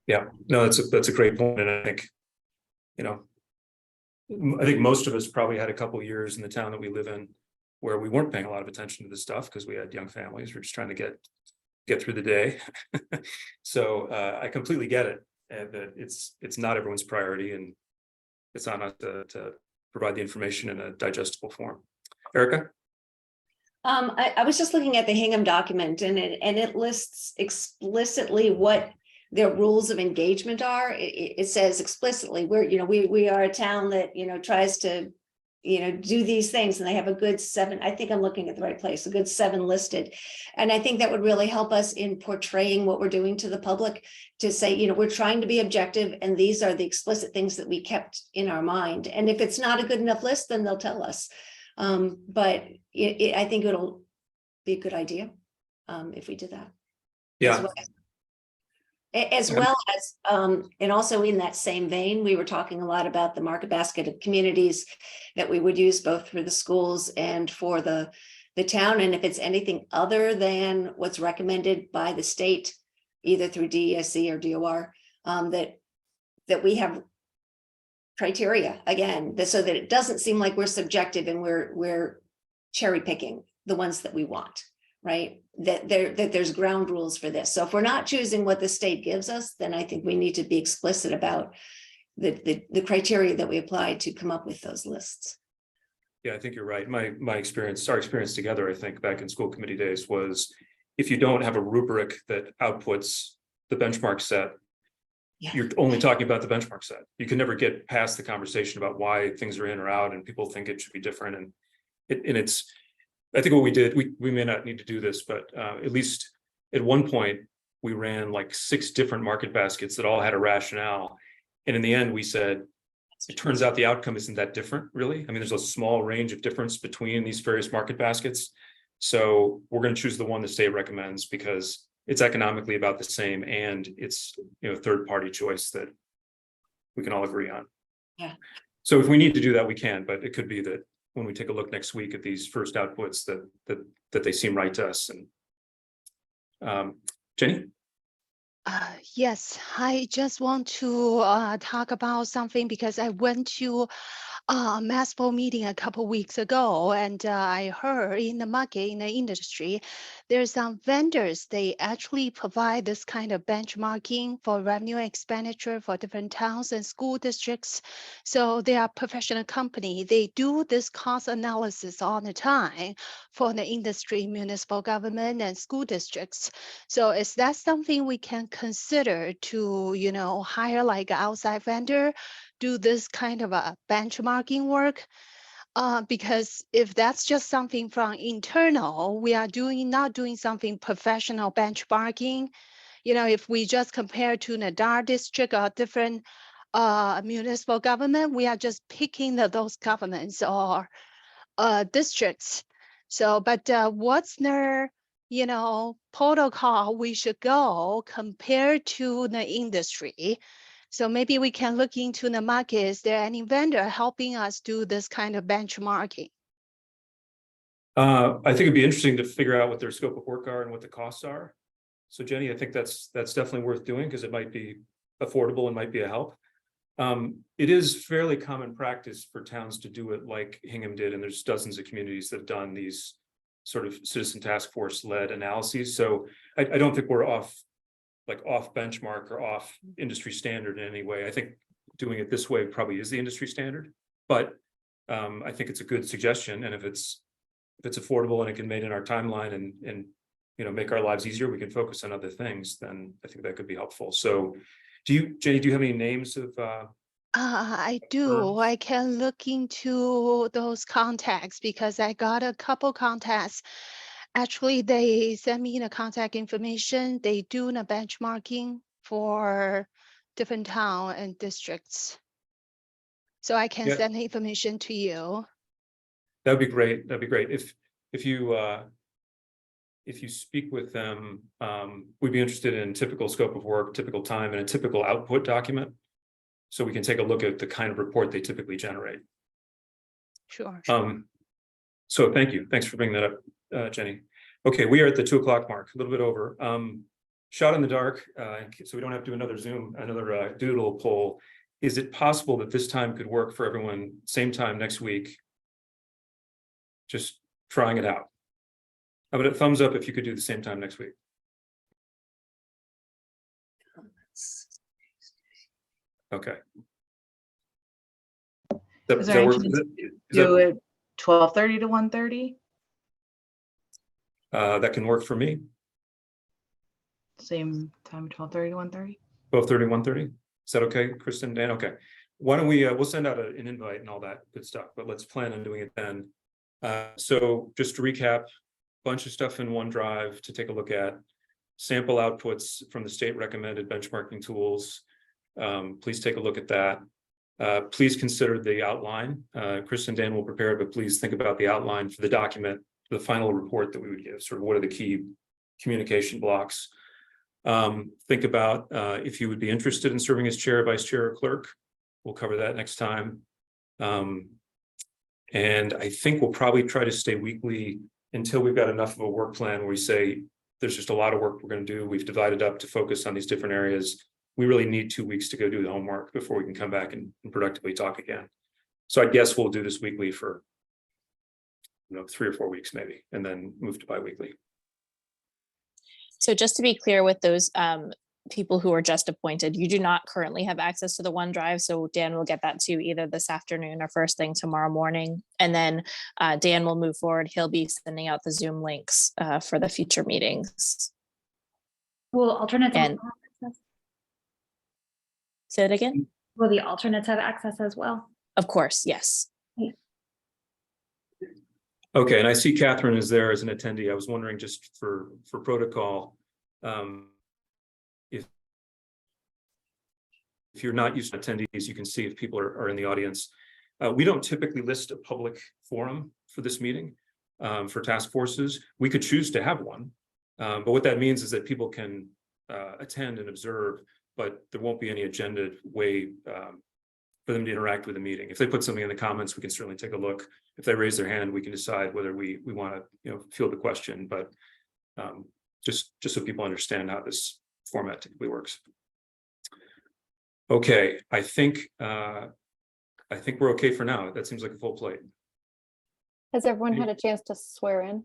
Yeah, no, that's a great point. And I think, I think most of us probably had a couple of years in the town that we live in where we weren't paying a lot of attention to this stuff because we had young families. We're just trying to get through the day. So I completely get it, and that it's not everyone's priority, and it's on us to provide the information in a digestible form. Erica? I was just looking at the Hingham document, and it lists explicitly what their rules of engagement are. It says explicitly, we are a town that tries to do these things, and they have a good 7. I think I'm looking at the right place. A good 7 listed, and I think that would really help us in portraying what we're doing to the public. To say, we're trying to be objective, and these are the explicit things that we kept in our mind. And if it's not a good enough list, then they'll tell us. But I think it'll be a good idea if we did that. Yeah, As well as, and also in that same vein, we were talking a lot about the market basket of communities that we would use both for the schools and for the town. And if it's anything other than what's recommended by the state, either through DESC or DOR, that we have criteria again, so that it doesn't seem like we're subjective and we're cherry picking the ones that we want. Right, that there's ground rules for this. So if we're not choosing what the state gives us, then I think we need to be explicit about the criteria that we apply to come up with those lists. yeah, I think you're right. My experience, our experience together, I think back in school committee days was, if you don't have a rubric that outputs the benchmark set, Yeah. you're only talking about the benchmark set. You can never get past the conversation about why things are in or out, and people think it should be different. And it's, I think what we did, we may not need to do this, but at least at one point, we ran like 6 different market baskets that all had a rationale. And in the end, we said, it turns out the outcome isn't that different, really. I mean, there's a small range of difference between these various market baskets. So we're going to choose the one the state recommends because it's economically about the same, and it's, you know, third-party choice that we can all agree on. Yeah. So if we need to do that, we can, but it could be that when we take a look next week at these first outputs that they seem right to us. And Jenny? Yes, I just want to talk about something because I went to a MASPO meeting a couple weeks ago, and I heard in the market, in the industry, there's some vendors, they actually provide this kind of benchmarking for revenue expenditure for different towns and school districts. So they are professional company. They do this cost analysis all the time for the industry, municipal government, and school districts. So is that something we can consider to, you know, hire like an outside vendor, do this kind of a benchmarking work? Because if that's just something from internal, we are not doing something professional benchmarking. You know, if we just compare to Nadar district or different municipal government, we are just picking those governments or districts. So, but what's their, you know, protocol we should go compared to the industry? So maybe we can look into the market. Is there any vendor helping us do this kind of benchmarking? I think it'd be interesting to figure out what their scope of work are and what the costs are. So Jenny, I think that's definitely worth doing because it might be affordable and might be a help. It is fairly common practice for towns to do it like Hingham did, and there's dozens of communities that have done these sort of citizen task force led analyses. So I don't think we're off benchmark or off industry standard in any way. I think doing it this way probably is the industry standard, but I think it's a good suggestion. And if it's affordable and it can be made in our timeline and you know, make our lives easier, we can focus on other things, then I think that could be helpful. So Jenny, do you have any names of I do. firms? I can look into those contacts because I got a couple contacts. Actually, they send me the contact information. They do the benchmarking for different town and districts. So I can Yeah. send the information to you. That'd be great. That'd be great. If you speak with them, we'd be interested in typical scope of work, typical time, and a typical output document. So we can take a look at the kind of report they typically generate. Sure. So thank you. Thanks for bringing that up, Jenny. Okay, we are at the 2 o'clock mark, a little bit over. Shot in the dark, so we don't have to do another doodle poll. Is it possible that this time could work for everyone, same time next week? Just trying it out. How about a thumbs up if you could do the same time next week? Okay. Is there any chance do it 12:30 to 1:30? That can work for me. Same time, 12:30 to 1:30? 12:30, 1:30. Is that okay, Kristen, Dan? Okay. Why don't we'll send out an invite and all that good stuff, but let's plan on doing it then. So just to recap, bunch of stuff in OneDrive to take a look at, sample outputs from the state recommended benchmarking tools. Please take a look at that. Please consider the outline. Chris and Dan will prepare it, but please think about the outline for the document, the final report that we would give, sort of what are the key communication blocks. Think about if you would be interested in serving as chair, vice chair, or clerk. We'll cover that next time. And I think we'll probably try to stay weekly until we've got enough of a work plan where we say there's just a lot of work we're going to do. We've divided up to focus on these different areas. We really need 2 weeks to go do the homework before we can come back and productively talk again. So I guess we'll do this weekly for 3 or 4 weeks maybe, and then move to bi-weekly. So just to be clear with those people who are just appointed, you do not currently have access to the OneDrive. So Dan will get that to you either this afternoon or first thing tomorrow morning. And then Dan will move forward. He'll be sending out the Zoom links for the future meetings. Will alternates have And- access? Say it again? Will the alternates have access as well? Of course, yes. Okay, and I see Catherine is there as an attendee. I was wondering just for protocol, if you're not used to attendees, you can see if people are in the audience. We don't typically list a public forum for this meeting for task forces. We could choose to have one, but what that means is that people can attend and observe, but there won't be any agenda way for them to interact with the meeting. If they put something in the comments, we can certainly take a look. If they raise their hand, we can decide whether we want to field the question, but just so people understand how this format typically works. Okay, I think we're okay for now. That seems like a full plate. Has everyone had a chance to swear in?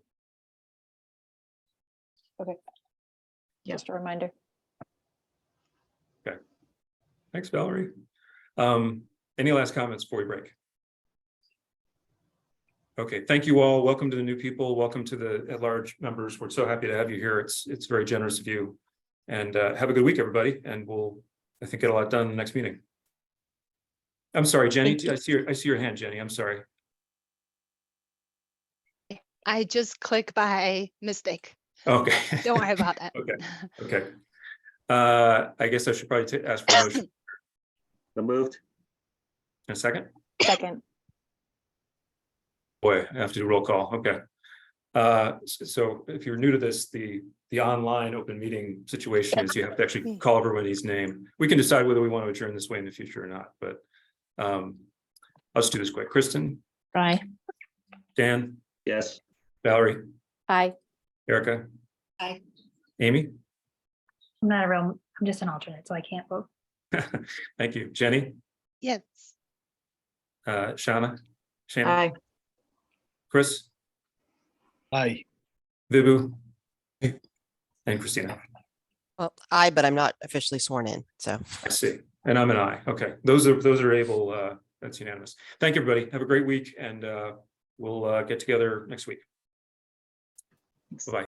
Okay. Yeah. Just a reminder. Thanks, Valerie. Any last comments before we break? Okay, thank you all. Welcome to the new people. Welcome to the at-large members. We're so happy to have you here. It's very generous of you. And have a good week, everybody. And we'll, I think, get a lot done in the next meeting. I'm sorry, Jenny. I see your hand, Jenny. I'm sorry. I just clicked by mistake. Okay. Don't worry about that. Okay. I guess I should probably ask for a motion. So moved. A second? Second. Boy, I have to do roll call. Okay. So if you're new to this, the online open meeting situation is you have to actually call everybody's name. We can decide whether we want to adjourn this way in the future or not, but I'll just do this quick. Kristen, Aye. Dan, Yes. Valerie, Aye. Erica. Aye. Amy. I'm not a real, I'm just an alternate, so I can't vote. Thank you. Jenny, Yes. Shana, Aye. Chris, Aye. Vibu, and Christina. Well, but I'm not officially sworn in, so. I see. And I'm an aye. Okay. Those are able, that's unanimous. Thank you, everybody. Have a great week, and we'll get together next week. Bye-bye.